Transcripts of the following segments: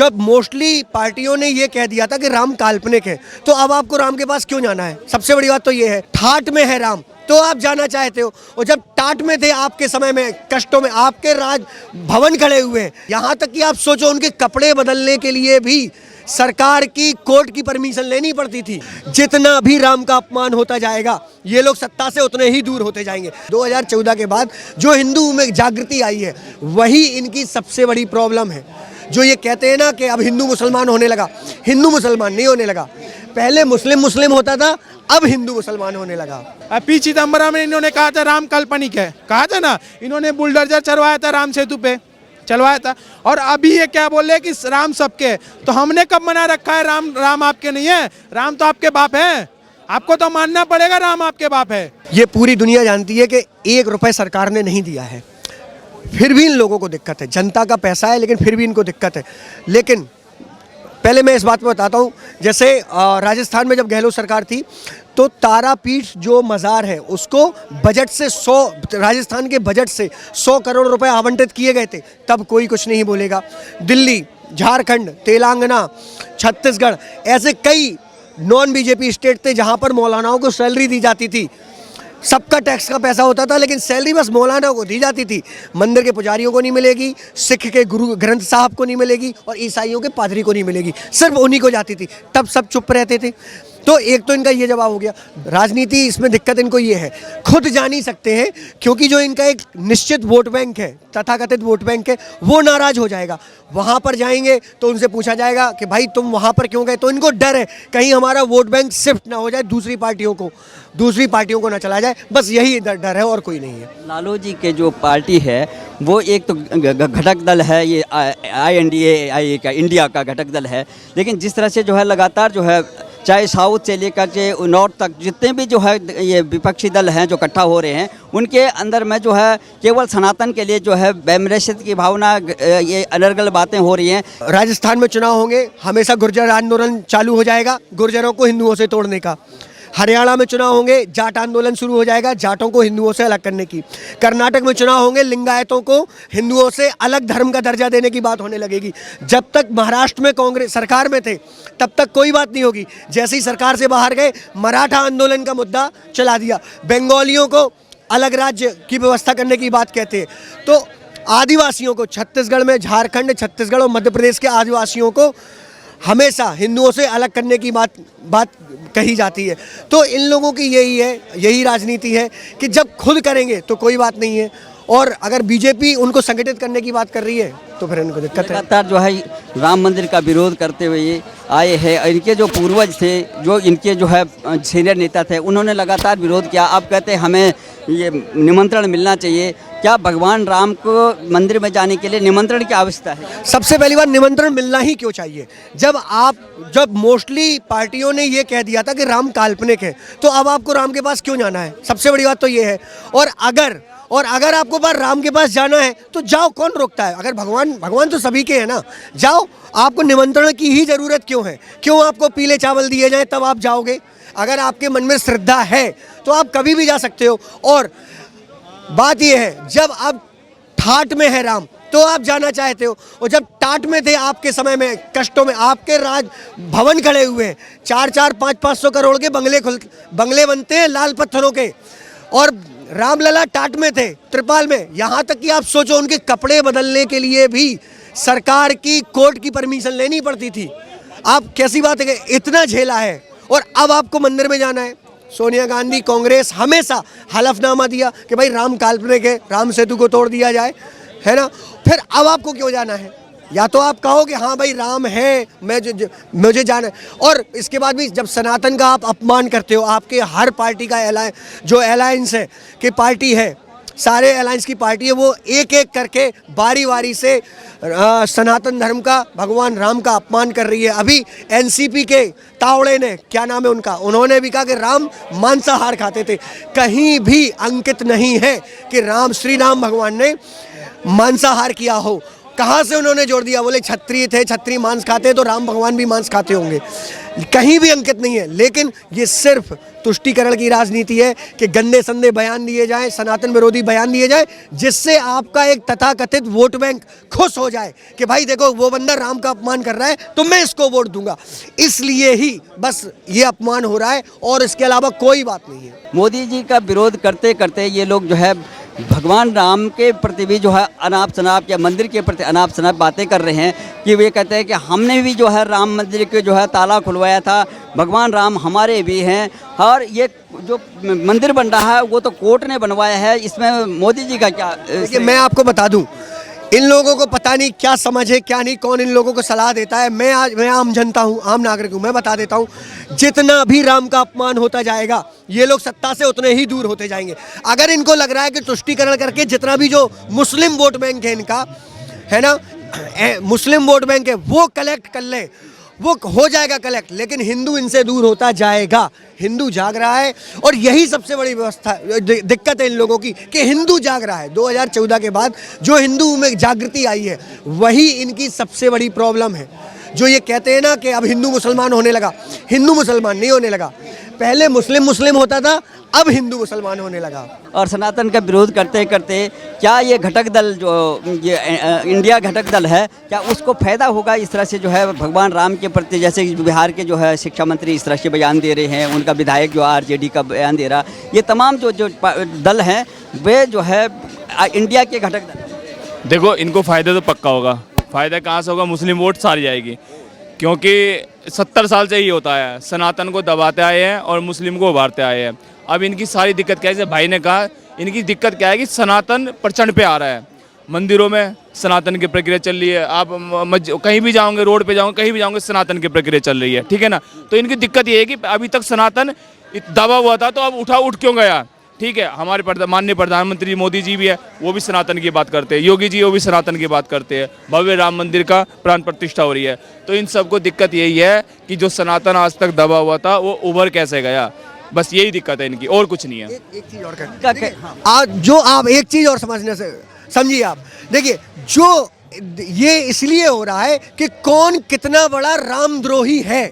जब मोस्टली पार्टियों ने ये कह दिया था कि राम काल्पनिक है, तो अब आपको राम के पास क्यों जाना है? सबसे बड़ी बात तो ये है, ठाट में है राम तो आप जाना चाहते हो, और जब टाट में थे आपके समय में, कष्टों में, आपके राज भवन खड़े हुए हैं। यहाँ तक कि आप सोचो उनके कपड़े बदलने के लिए भी सरकार की, कोर्ट की परमिशन लेनी पड़ती थी। जितना भी राम का अपमान होता जाएगा, ये लोग सत्ता से उतने ही दूर होते जाएंगे। 2014 के बाद जो हिंदू में जागृति आई है, वही इनकी सबसे बड़ी प्रॉब्लम है। जो ये कहते हैं ना कि अब हिंदू मुसलमान होने लगा, हिंदू मुसलमान नहीं होने लगा। पहले मुस्लिम मुस्लिम होता था, अब हिंदू मुसलमान होने लगा। पी चिदम्बरम में इन्होंने कहा था राम काल्पनिक है, कहा था ना, इन्होंने बुलडोजर चलवाया था राम सेतु पे, चलवाया था। और अभी ये क्या बोल रहे हैं कि राम सबके, तो हमने कब मना रखा है राम आपके नहीं है? राम तो आपके बाप है, आपको तो मानना पड़ेगा राम आपके बाप है। ये पूरी दुनिया जानती है कि 1 रुपए सरकार ने नहीं दिया है, फिर भी इन लोगों को दिक्कत है। जनता का पैसा है लेकिन फिर भी इनको दिक्कत है। लेकिन पहले मैं इस बात पर बताता हूँ, जैसे राजस्थान में जब गहलोत सरकार थी तो तारापीठ जो मज़ार है उसको बजट से 100, राजस्थान के बजट से 100 करोड़ रुपए आवंटित किए गए थे, तब कोई कुछ नहीं बोलेगा। दिल्ली, झारखंड, तेलंगाना, छत्तीसगढ़, ऐसे कई नॉन बीजेपी स्टेट थे जहाँ पर मौलानाओं को सैलरी दी जाती थी। सबका टैक्स का पैसा होता था, लेकिन सैलरी बस मौलाना को दी जाती थी। मंदिर के पुजारियों को नहीं मिलेगी, सिख के गुरु ग्रंथ साहब को नहीं मिलेगी, और ईसाइयों के पादरी को नहीं मिलेगी, सिर्फ उन्हीं को जाती थी। तब सब चुप रहते थे। तो एक तो इनका ये जवाब हो गया। राजनीति, इसमें दिक्कत इनको ये है, खुद जा नहीं सकते हैं, क्योंकि जो इनका एक निश्चित वोट बैंक है, तथाकथित वोट बैंक है, वो नाराज हो जाएगा। वहाँ पर जाएंगे तो उनसे पूछा जाएगा कि भाई तुम वहाँ पर क्यों गए, तो इनको डर है कहीं हमारा वोट बैंक शिफ्ट ना हो जाए दूसरी पार्टियों को ना चला जाए। बस यही डर है और कोई नहीं है। लालू जी के जो पार्टी है वो एक तो घटक दल है, ये INDA का, इंडिया का घटक दल है। लेकिन जिस तरह से जो है लगातार जो है, चाहे साउथ से लेकर के नॉर्थ तक जितने भी जो है ये विपक्षी दल हैं जो इकट्ठा हो रहे हैं, उनके अंदर में जो है केवल सनातन के लिए जो है वैमनस्य की भावना, ये अलग अलग बातें हो रही हैं। राजस्थान में चुनाव होंगे, हमेशा गुर्जर आंदोलन चालू हो जाएगा, गुर्जरों को हिंदुओं से तोड़ने का। हरियाणा में चुनाव होंगे, जाट आंदोलन शुरू हो जाएगा, जाटों को हिंदुओं से अलग करने की। कर्नाटक में चुनाव होंगे, लिंगायतों को हिंदुओं से अलग धर्म का दर्जा देने की बात होने लगेगी। जब तक महाराष्ट्र में कांग्रेस सरकार में थे तब तक कोई बात नहीं होगी, जैसे ही सरकार से बाहर गए मराठा आंदोलन का मुद्दा चला दिया। बंगालियों को अलग राज्य की व्यवस्था करने की बात कहते हैं। तो आदिवासियों को छत्तीसगढ़ में, झारखंड, छत्तीसगढ़ और मध्य प्रदेश के आदिवासियों को हमेशा हिंदुओं से अलग करने की बात कही जाती है। तो इन लोगों की यही राजनीति है कि जब खुद करेंगे तो कोई बात नहीं है, और अगर बीजेपी उनको संगठित करने की बात कर रही है तो फिर इनको दिक्कत है। लगातार जो है राम मंदिर का विरोध करते हुए ये आए हैं। इनके जो पूर्वज थे, जो इनके जो है सीनियर नेता थे, उन्होंने लगातार विरोध किया। आप कहते हैं हमें ये निमंत्रण मिलना चाहिए। क्या भगवान राम को मंदिर में जाने के लिए निमंत्रण की आवश्यकता है? सबसे पहली बात, निमंत्रण मिलना ही क्यों चाहिए? जब मोस्टली पार्टियों ने ये कह दिया था कि राम काल्पनिक है, तो अब आपको राम के पास क्यों जाना है? सबसे बड़ी बात तो ये है। और अगर आपको बार राम के पास जाना है तो जाओ, कौन रोकता है? अगर भगवान तो सभी के हैं ना, जाओ। आपको निमंत्रण की ही जरूरत क्यों है? क्यों आपको पीले चावल दिए जाएं तब आप जाओगे? अगर आपके मन में श्रद्धा है तो आप कभी भी जा सकते हो। और बात यह है, जब अब ठाट में है राम तो आप जाना चाहते हो, और जब टाट में थे आपके समय में, कष्टों में, आपके राज भवन खड़े हुए हैं, 4-4, 500 करोड़ के बंगले बनते हैं लाल पत्थरों के, और रामलला टाट में थे, त्रिपाल में। यहाँ तक कि आप सोचो उनके कपड़े बदलने के लिए भी सरकार की, कोर्ट की परमिशन लेनी पड़ती थी। आप कैसी बात है, इतना झेला है, और अब आपको मंदिर में जाना है। सोनिया गांधी, कांग्रेस हमेशा हलफनामा दिया कि भाई राम काल्पनिक है, राम सेतु को तोड़ दिया जाए, है ना। फिर अब आपको क्यों जाना है? या तो आप कहो कि हाँ भाई राम है, मुझे जाना है। और इसके बाद भी जब सनातन का आप अपमान करते हो, आपके हर पार्टी का अलायंस है कि पार्टी है, सारे अलायंस की पार्टी है, वो एक एक करके बारी बारी से सनातन धर्म का, भगवान राम का अपमान कर रही है। अभी NCP के तावड़े ने, क्या नाम है उनका, उन्होंने भी कहा कि राम मांसाहार खाते थे। कहीं भी अंकित नहीं है कि श्री राम भगवान ने मांसाहार किया हो। कहाँ से उन्होंने जोड़ दिया? बोले क्षत्रिय थे, क्षत्रिय मांस खाते, तो राम भगवान भी मांस खाते होंगे। कहीं भी अंकित नहीं है। लेकिन ये सिर्फ तुष्टीकरण की राजनीति है कि गंदे संदे बयान दिए जाएं, सनातन विरोधी बयान दिए जाएं, जिससे आपका एक तथाकथित वोट बैंक खुश हो जाए कि भाई देखो वो बंदा राम का अपमान कर रहा है तो मैं इसको वोट दूंगा। इसलिए ही बस ये अपमान हो रहा है और इसके अलावा कोई बात नहीं है। मोदी जी का विरोध करते करते ये लोग जो है भगवान राम के प्रति भी जो है अनाप शनाप या मंदिर के प्रति अनाप शनाप बातें कर रहे हैं कि वे कहते हैं कि हमने भी जो है राम मंदिर के जो है ताला खुलवाया था, भगवान राम हमारे भी हैं, और ये जो मंदिर बन रहा है वो तो कोर्ट ने बनवाया है, इसमें मोदी जी का क्या? देखिए मैं आपको बता दूं, इन लोगों को पता नहीं क्या समझ है क्या नहीं, कौन इन लोगों को सलाह देता है। मैं आम जनता हूँ, आम नागरिक हूँ, मैं बता देता हूँ, जितना भी राम का अपमान होता जाएगा ये लोग सत्ता से उतने ही दूर होते जाएंगे। अगर इनको लग रहा है कि तुष्टीकरण करके जितना भी जो मुस्लिम वोट बैंक है इनका, है ना, मुस्लिम वोट बैंक है वो कलेक्ट कर ले, वो हो जाएगा कलेक्ट, लेकिन हिंदू इनसे दूर होता जाएगा। हिंदू जाग रहा है और यही सबसे बड़ी व्यवस्था दिक्कत है इन लोगों की कि हिंदू जाग रहा है। 2014 के बाद जो हिंदू में जागृति आई है वही इनकी सबसे बड़ी प्रॉब्लम है। जो ये कहते हैं ना कि अब हिंदू मुसलमान होने लगा, हिंदू मुसलमान नहीं होने लगा, पहले मुस्लिम मुस्लिम होता था, अब हिंदू मुसलमान होने लगा। और सनातन का विरोध करते करते क्या ये घटक दल जो ये इंडिया घटक दल है, क्या उसको फायदा होगा इस तरह से जो है भगवान राम के प्रति? जैसे बिहार के जो है शिक्षा मंत्री इस तरह से बयान दे रहे हैं, उनका विधायक जो आरजेडी का बयान दे रहा, ये तमाम जो दल हैं वे जो है इंडिया के घटक दल। देखो इनको फ़ायदा तो पक्का होगा। फ़ायदा कहाँ से होगा? मुस्लिम वोट सारी जाएगी, क्योंकि 70 साल से ही होता है, सनातन को दबाते आए हैं और मुस्लिम को उभारते आए हैं। अब इनकी सारी दिक्कत क्या है, जैसे भाई ने कहा, इनकी दिक्कत क्या है कि सनातन प्रचंड पे आ रहा है। मंदिरों में सनातन की प्रक्रिया चल रही है, आप कहीं भी जाओगे, रोड पे जाओगे, कहीं भी जाओगे, सनातन की प्रक्रिया चल रही है, ठीक है ना। तो इनकी दिक्कत ये है कि अभी तक सनातन दबा हुआ था, तो अब उठ क्यों गया? ठीक है, हमारे माननीय प्रधानमंत्री मोदी जी भी है, वो भी सनातन की बात करते हैं, योगी जी वो भी सनातन की बात करते हैं, भव्य राम मंदिर का प्राण प्रतिष्ठा हो रही है। तो इन सबको दिक्कत यही है कि जो सनातन आज तक दबा हुआ था वो उभर कैसे गया, बस यही दिक्कत है इनकी, और कुछ नहीं है। एक चीज और जो आप एक चीज और समझने से समझिए आप, देखिए जो ये इसलिए हो रहा है कि कौन कितना बड़ा रामद्रोही है।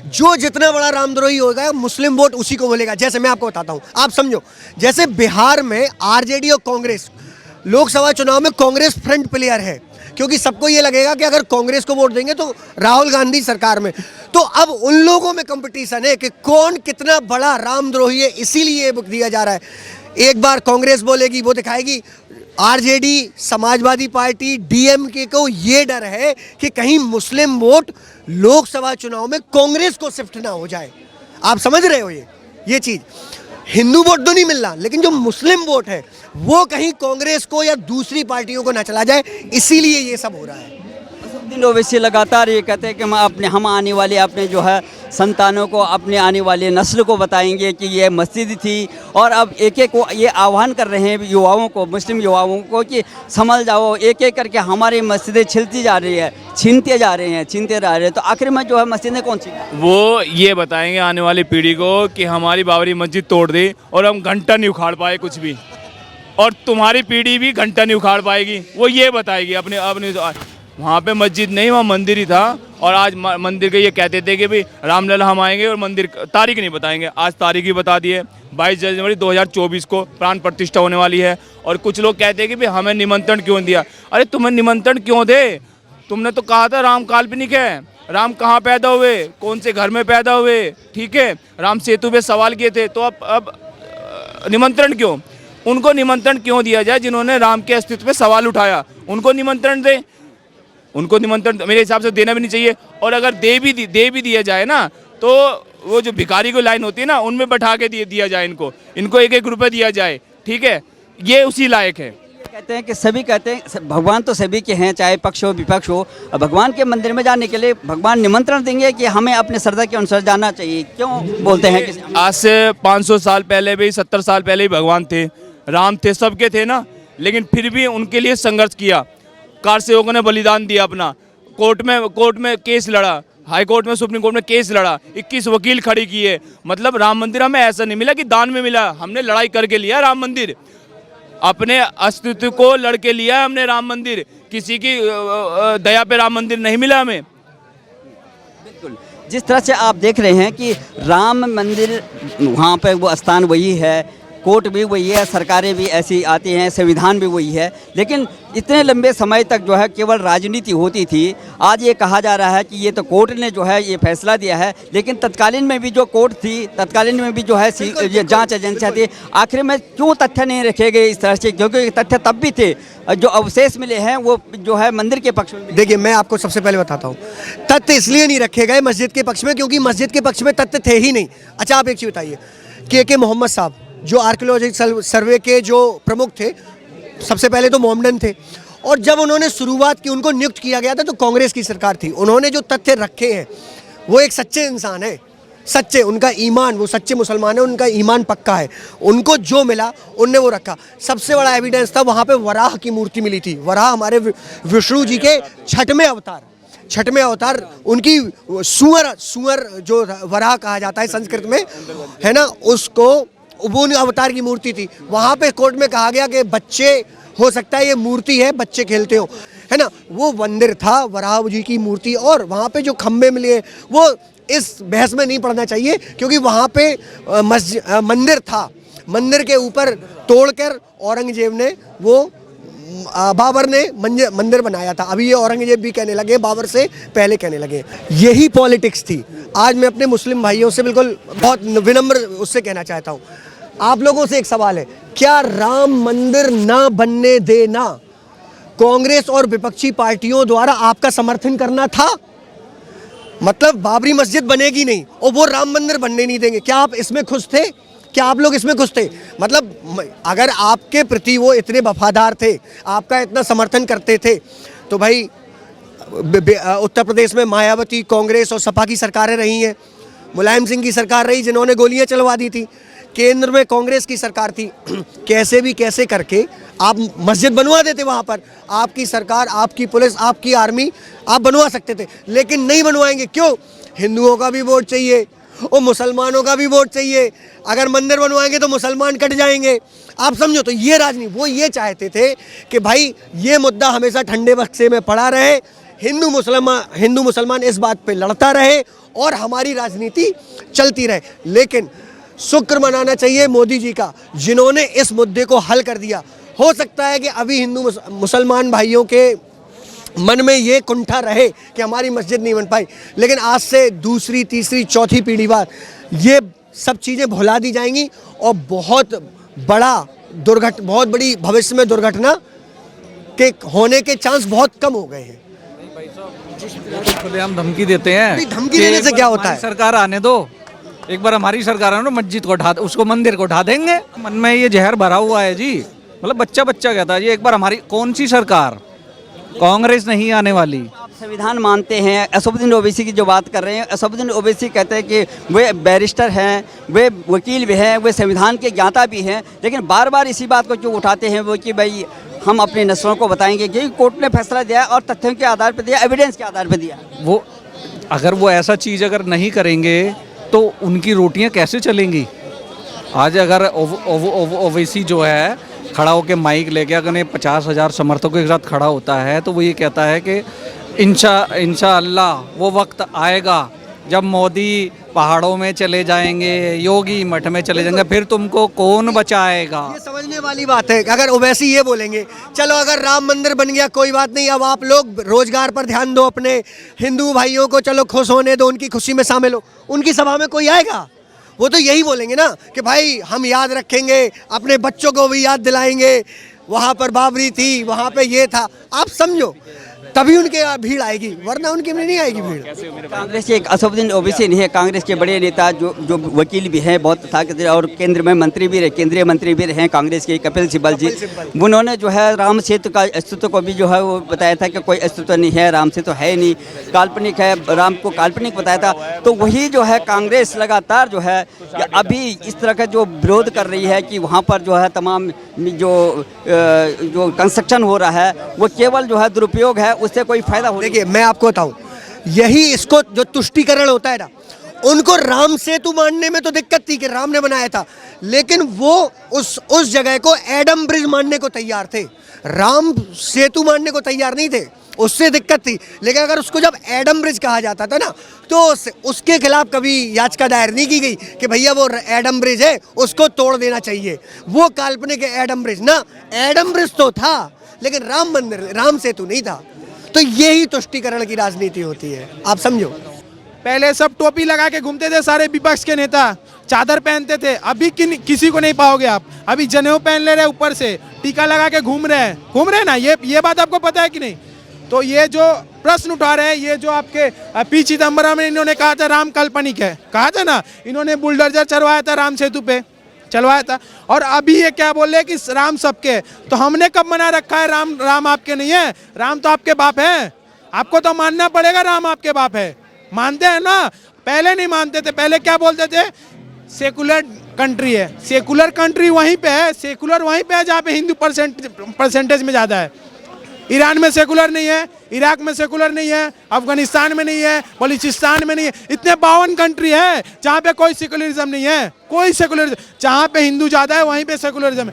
जो जितना बड़ा रामद्रोही होगा मुस्लिम वोट उसी को बोलेगा। जैसे मैं आपको बताता हूं, आप समझो, जैसे बिहार में आरजेडी और कांग्रेस, लोकसभा चुनाव में कांग्रेस फ्रंट प्लेयर है, क्योंकि सबको ये लगेगा कि अगर कांग्रेस को वोट देंगे तो राहुल गांधी सरकार में। तो अब उन लोगों में कंपटीशन है कि कौन कितना बड़ा रामद्रोही है, इसीलिए बुक दिया जा रहा है। एक बार कांग्रेस बोलेगी, वो दिखाएगी, आरजेडी, समाजवादी पार्टी, डीएमके को ये डर है कि कहीं मुस्लिम वोट लोकसभा चुनाव में कांग्रेस को शिफ्ट ना हो जाए। आप समझ रहे हो ये चीज? हिंदू वोट तो नहीं मिल रहा, लेकिन जो मुस्लिम वोट है वो कहीं कांग्रेस को या दूसरी पार्टियों को ना चला जाए, इसीलिए ये सब हो रहा है। दिन ओवैसी लगातार ये कहते हैं कि हम आने वाले अपने जो है संतानों को, अपने आने वाले नस्ल को बताएंगे कि ये मस्जिद थी, और अब एक एक को ये आह्वान कर रहे हैं युवाओं को, मुस्लिम युवाओं को, कि समझ जाओ, एक एक करके हमारी मस्जिदें छिलती जा रही है, छीनते जा रहे हैं। तो आखिर में जो है मस्जिदें कौन सी? वो ये बताएंगे आने वाली पीढ़ी को कि हमारी बाबरी मस्जिद तोड़ दी और हम घंटा नहीं उखाड़ पाए कुछ भी, और तुम्हारी पीढ़ी भी घंटा नहीं उखाड़ पाएगी, वो ये बताएगी अपने वहाँ पे मस्जिद नहीं, वहाँ मंदिर ही था। और आज मंदिर के ये कहते थे कि भाई रामलला हम आएंगे और मंदिर तारीख नहीं बताएंगे, आज तारीख ही बता दी है। 22 जनवरी 2024 को प्राण प्रतिष्ठा होने वाली है। और कुछ लोग कहते हैं कि भाई हमें निमंत्रण क्यों दिया? अरे तुम्हें निमंत्रण क्यों दे? तुमने तो कहा था राम काल्पनिक है, राम कहाँ पैदा हुए, कौन से घर में पैदा हुए, ठीक है, राम सेतु पे सवाल किए थे, तो अब निमंत्रण क्यों? उनको निमंत्रण क्यों दिया जाए जिन्होंने राम के अस्तित्व पे सवाल उठाया? उनको निमंत्रण दें, उनको निमंत्रण मेरे हिसाब से देना भी नहीं चाहिए। और अगर दे भी दिया जाए ना, तो वो जो भिखारी की लाइन होती है ना, उनमें बैठा के दिया जाए, इनको 1-1 रुपये दिया जाए, ठीक है, ये उसी लायक है। कहते हैं कि सभी कहते हैं भगवान तो सभी के हैं, चाहे पक्ष हो विपक्ष हो। भगवान के मंदिर में जाने के लिए भगवान निमंत्रण देंगे कि हमें अपने श्रद्धा के अनुसार जाना चाहिए? क्यों बोलते हैं कि आज से 500 साल पहले भी, 70 साल पहले ही भगवान थे, राम थे, सबके थे ना, लेकिन फिर भी उनके लिए संघर्ष किया, कार सेवकों ने बलिदान दिया अपना, कोर्ट में केस लड़ा, हाई कोर्ट में, सुप्रीम कोर्ट में केस लड़ा, 21 वकील खड़े किए। मतलब राम मंदिर हमें ऐसा नहीं मिला कि दान में मिला, हमने लड़ाई करके लिया राम मंदिर। अपने अस्तित्व को लड़के लिया है हमने राम मंदिर, किसी की दया पे राम मंदिर नहीं मिला हमें। बिल्कुल, जिस तरह से आप देख रहे हैं कि राम मंदिर वहाँ पे वो स्थान वही है, कोर्ट भी वही है, सरकारें भी ऐसी आती हैं, संविधान भी वही है, लेकिन इतने लंबे समय तक जो है केवल राजनीति होती थी। आज ये कहा जा रहा है कि ये तो कोर्ट ने जो है ये फैसला दिया है, लेकिन तत्कालीन में भी जो कोर्ट थी, तत्कालीन में भी जो है ये जांच एजेंसियाँ थी, आखिर में क्यों तथ्य नहीं रखे गए इस तरह से? क्योंकि तथ्य तब भी थे, जो अवशेष मिले हैं वो जो है मंदिर के पक्ष में। देखिए, मैं आपको सबसे पहले बताता हूँ, तथ्य इसलिए नहीं रखे गए मस्जिद के पक्ष में क्योंकि मस्जिद के पक्ष में तथ्य थे ही नहीं। अच्छा, आप एक चीज़ बताइए, के मोहम्मद साहब जो आर्कियोलॉजिकल सर्वे के जो प्रमुख थे, सबसे पहले तो मोहम्मदन थे, और जब उन्होंने शुरुआत की, उनको नियुक्त किया गया था तो कांग्रेस की सरकार थी। उन्होंने जो तथ्य रखे हैं वो एक सच्चे इंसान है, सच्चे, उनका ईमान, वो सच्चे मुसलमान है, उनका ईमान पक्का है, उनको जो मिला उनने वो रखा। सबसे बड़ा एविडेंस था वहाँ पे वराह की मूर्ति मिली थी। वराह हमारे विष्णु जी के छठवें अवतार, उनकी सुअर जो वराह कहा जाता है संस्कृत में, है ना, उसको वो अवतार की मूर्ति थी। वहाँ पे कोर्ट में कहा गया कि बच्चे, हो सकता है ये मूर्ति है, बच्चे खेलते हो, है ना, वो मंदिर था वराह जी की मूर्ति। और वहाँ पे जो खम्भे मिले वो इस बहस में नहीं पड़ना चाहिए क्योंकि वहाँ पे मंदिर था, मंदिर के ऊपर तोड़कर औरंगजेब ने, वो बाबर ने मंदिर बनाया था। अभी ये औरंगजेब भी कहने लगे, बाबर से पहले कहने लगे। यही पॉलिटिक्स थी। आज मैं अपने मुस्लिम भाइयों से बिल्कुल बहुत विनम्र उससे कहना चाहता हूँ, आप लोगों से एक सवाल है, क्या राम मंदिर ना बनने देना कांग्रेस और विपक्षी पार्टियों द्वारा आपका समर्थन करना था? मतलब बाबरी मस्जिद बनेगी नहीं और वो राम मंदिर बनने नहीं देंगे, क्या आप इसमें खुश थे? क्या आप लोग इसमें खुश थे? मतलब अगर आपके प्रति वो इतने वफादार थे, आपका इतना समर्थन करते थे, तो भाई उत्तर प्रदेश में मायावती, कांग्रेस और सपा की सरकारें रही हैं, मुलायम सिंह की सरकार रही जिन्होंने गोलियां चलवा दी थी, केंद्र में कांग्रेस की सरकार थी, कैसे भी कैसे करके आप मस्जिद बनवा देते वहाँ पर, आपकी सरकार, आपकी पुलिस, आपकी आर्मी, आप बनवा सकते थे, लेकिन नहीं बनवाएंगे। क्यों? हिंदुओं का भी वोट चाहिए और मुसलमानों का भी वोट चाहिए। अगर मंदिर बनवाएंगे तो मुसलमान कट जाएंगे, आप समझो। तो ये राजनीति, वो ये चाहते थे कि भाई ये मुद्दा हमेशा ठंडे बक्से में पड़ा रहे, हिंदू मुसलमान इस बात पे लड़ता रहे और हमारी राजनीति चलती रहे। लेकिन शुक्र मनाना चाहिए मोदी जी का, जिन्होंने इस मुद्दे को हल कर दिया। हो सकता है कि अभी हिंदू मुसलमान भाइयों के मन में ये कुंठा रहे कि हमारी मस्जिद नहीं बन पाई, लेकिन आज से दूसरी, तीसरी, चौथी पीढ़ी बाद ये सब चीज़ें भुला दी जाएंगी और बहुत बड़ी भविष्य में दुर्घटना के होने के चांस बहुत कम हो गए हैं। खुलेआम धमकी देते हैं, धमकी देने से क्या होता है? सरकार आने दो, एक बार हमारी सरकार आने दो, मस्जिद को उठा, उसको मंदिर को उठा देंगे। मन में ये जहर भरा हुआ है जी, मतलब बच्चा कहता है जी, एक बार हमारी कौन सी सरकार, कांग्रेस नहीं आने वाली। आप संविधान मानते हैं, असदुद्दीन ओवैसी की जो बात कर रहे हैं, असदुद्दीन ओवैसी कहते हैं कि वे बैरिस्टर हैं, वे वकील भी हैं, वे संविधान के ज्ञाता भी हैं, लेकिन बार बार इसी बात को क्यों उठाते हैं वो कि भाई हम अपनी नस्लों को बताएंगे कि कोर्ट ने फैसला दिया और तथ्यों के आधार पर दिया, एविडेंस के आधार पर दिया। वो अगर वो ऐसा चीज़ अगर नहीं करेंगे तो उनकी रोटियां कैसे चलेंगी? आज अगर ओवैसी जो है खड़ा होकर माइक लेके अगर 50,000 समर्थकों के साथ खड़ा होता है तो वो ये कहता है कि इंशाअल्लाह वो वक्त आएगा जब मोदी पहाड़ों में चले जाएंगे, योगी मठ में चले जाएंगे, फिर तुमको कौन बचाएगा? ये समझने वाली बात है। अगर ओवैसी ये बोलेंगे, चलो अगर राम मंदिर बन गया कोई बात नहीं, अब आप लोग रोजगार पर ध्यान दो, अपने हिंदू भाइयों को चलो खुश होने दो, उनकी खुशी में शामिल हो, उनकी सभा में कोई आएगा? वो तो यही बोलेंगे ना कि भाई हम याद रखेंगे, अपने बच्चों को भी याद दिलाएंगे, वहाँ पर बाबरी थी, वहाँ पे ये था। आप समझो, तभी उनके भीड़ आएगी, वरना उनके में नहीं आएगी भीड़। कांग्रेस के एक असदुद्दीन ओवैसी नहीं है, कांग्रेस के बड़े नेता जो वकील भी हैं, बहुत ताकत और केंद्र में मंत्री भी रहे, केंद्रीय मंत्री भी रहे कांग्रेस के, कपिल सिब्बल जी, उन्होंने जो है राम सेतु का अस्तित्व को भी जो है वो बताया था कि कोई अस्तित्व नहीं है, राम सेतु है नहीं, काल्पनिक है, राम को काल्पनिक बताया था। तो वही जो है कांग्रेस लगातार जो है अभी इस तरह का जो विरोध कर रही है कि वहाँ पर जो है तमाम जो कंस्ट्रक्शन हो रहा है वो केवल जो है दुरुपयोग है, उससे कोई फायदा हो। देखिए मैं आपको बताऊं, यही इसको जो तुष्टीकरण होता है ना, उनको राम सेतु मानने में तो दिक्कत थी कि राम ने बनाया था, लेकिन वो उस जगह को एडम ब्रिज मानने को तैयार थे, राम सेतु मानने को तैयार नहीं थे, उससे दिक्कत थी। लेकिन अगर उसको जब एडम ब्रिज कहा जाता था ना, तो उसके खिलाफ कभी याचिका दायर नहीं की गई कि भैया वो एडम ब्रिज है, उसको तोड़ देना चाहिए। वो काल्पनिक एडम ब्रिज ना, एडम ब्रिज तो था लेकिन राम मंदिर, राम सेतु नहीं था। तो यही तुष्टीकरण की राजनीति होती है, आप समझो। पहले सब टोपी लगा के घूमते थे सारे विपक्ष के नेता, चादर पहनते थे। अभी किसी को नहीं पाओगे आप। अभी जनेऊ पहन ले रहे, ऊपर से टीका लगा के घूम रहे हैं ना। ये बात आपको पता है कि नहीं? तो ये जो प्रश्न उठा रहे हैं, ये जो आपके पी चिदम्बरम में इन्होंने कहा था राम काल्पनिक है, कहा था ना, इन्होंने बुलडोजर चलवाया था राम सेतु पे, चलवाया था। और अभी ये क्या बोल रहे हैं कि राम सबके। तो हमने कब मना रखा है राम आपके नहीं है? राम तो आपके बाप है, आपको तो मानना पड़ेगा राम आपके बाप है। मानते हैं ना? पहले नहीं मानते थे, पहले क्या बोलते थे? सेकुलर कंट्री है। सेकुलर कंट्री वहीं पे है, सेकुलर वहीं पे है जहाँ पे हिंदू परसेंटेज में ज़्यादा है। ईरान में सेकुलर नहीं है, इराक में सेकुलर नहीं है, अफगानिस्तान में नहीं है, बलूचिस्तान में नहीं है। इतने 52 कंट्री है जहाँ पे कोई सेकुलरिज्म नहीं है, कोई सेकुलरिज्म। जहाँ पे हिंदू ज़्यादा है वहीं पे सेकुलरिज्म है।